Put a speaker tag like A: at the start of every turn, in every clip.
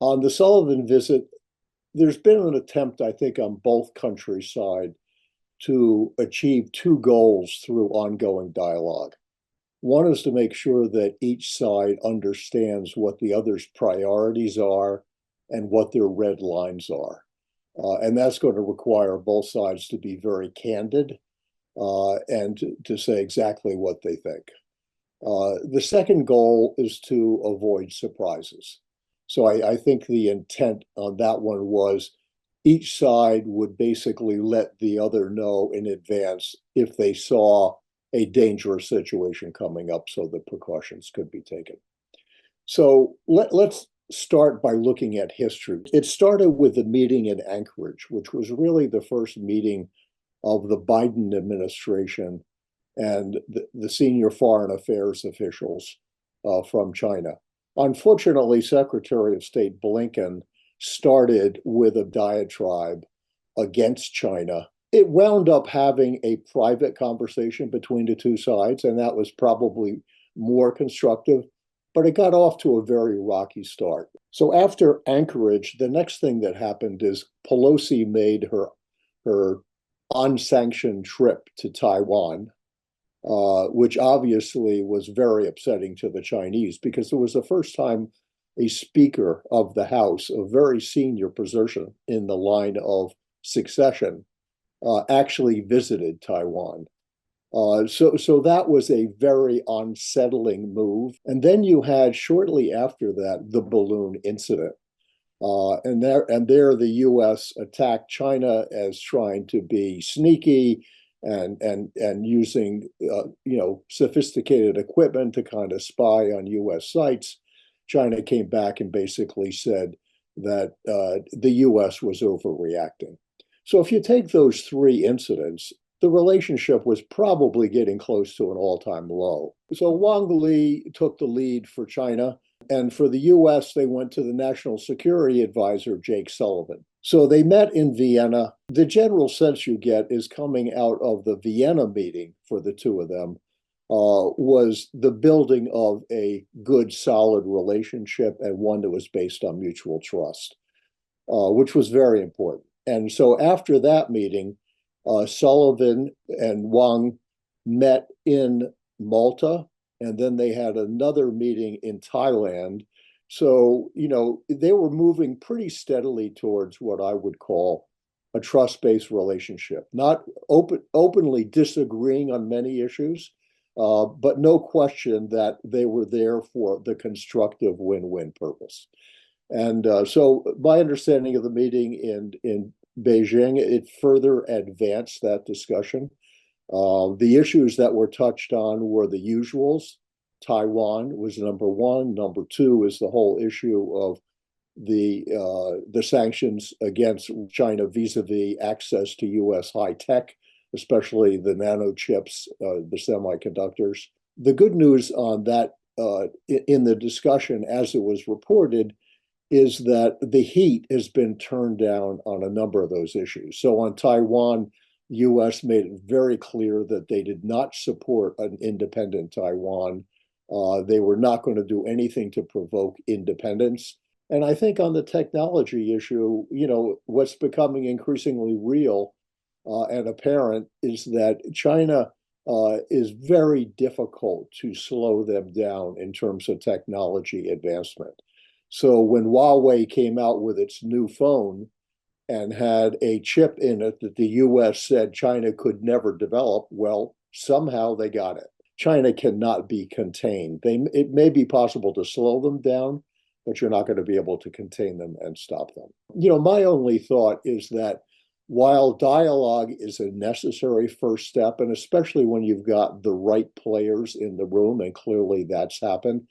A: On the Sullivan visit, there's been an attempt, I think, on both countries' side to achieve two goals through ongoing dialogue. One is to make sure that each side understands what the other's priorities are and what their red lines are. And that's going to require both sides to be very candid and to say exactly what they think. The second goal is to avoid surprises. So I think the intent on that one was each side would basically let the other know in advance if they saw a dangerous situation coming up so the precautions could be taken. So let's start by looking at history. It started with the meeting in Anchorage, which was really the first meeting of the Biden administration and the senior foreign affairs officials from China. Unfortunately, Secretary of State Blinken started with a diatribe against China. It wound up having a private conversation between the two sides, and that was probably more constructive, but it got off to a very rocky start. So after Anchorage, the next thing that happened is Pelosi made her unsanctioned trip to Taiwan, which obviously was very upsetting to the Chinese because it was the first time a Speaker of the House, a very senior position in the line of succession, actually visited Taiwan. So that was a very unsettling move. And then you had shortly after that the balloon incident. And there the U.S. attacked China as trying to be sneaky and using sophisticated equipment to kind of spy on U.S. sites. China came back and basically said that the U.S. was overreacting. So if you take those three incidents, the relationship was probably getting close to an all-time low. So Wang Li took the lead for China, and for the U.S., they went to the National Security Advisor, Jake Sullivan. So they met in Vienna. The general sense you get is coming out of the Vienna meeting for the two of them was the building of a good, solid relationship and one that was based on mutual trust, which was very important. And so after that meeting, Sullivan and Wang met in Malta, and then they had another meeting in Thailand. So, they were moving pretty steadily towards what I would call a trust-based relationship, not openly disagreeing on many issues, but no question that they were there for the constructive win-win purpose. And so my understanding of the meeting in Beijing, it further advanced that discussion. The issues that were touched on were the usuals. Taiwan was number one. Number two is the whole issue of the sanctions against China vis-a-vis access to U.S. high tech, especially the nanochips, the semiconductors. The good news on that in the discussion, as it was reported, is that the heat has been turned down on a number of those issues. So on Taiwan, the U.S. made it very clear that they did not support an independent Taiwan. They were not going to do anything to provoke independence. And I think on the technology issue, what's becoming increasingly real and apparent is that China is very difficult to slow them down in terms of technology advancement. So when Huawei came out with its new phone and had a chip in it that the US said China could never develop, well, somehow they got it. China cannot be contained. It may be possible to slow them down, but you're not going to be able to contain them and stop them. My only thought is that while dialogue is a necessary first step, and especially when you've got the right players in the room, and clearly that's happened,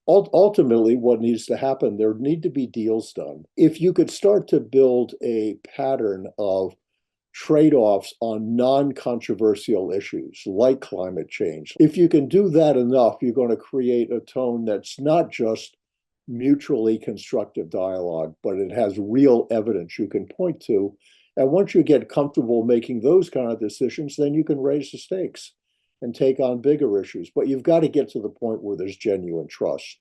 A: ultimately, what needs to happen, there need to be deals done. If you could start to build a pattern of trade-offs on non-controversial issues like climate change, if you can do that enough, you're going to create a tone that's not just mutually constructive dialogue, but it has real evidence you can point to. And once you get comfortable making those kind of decisions, then you can raise the stakes and take on bigger issues. But you've got to get to the point where there's genuine trust.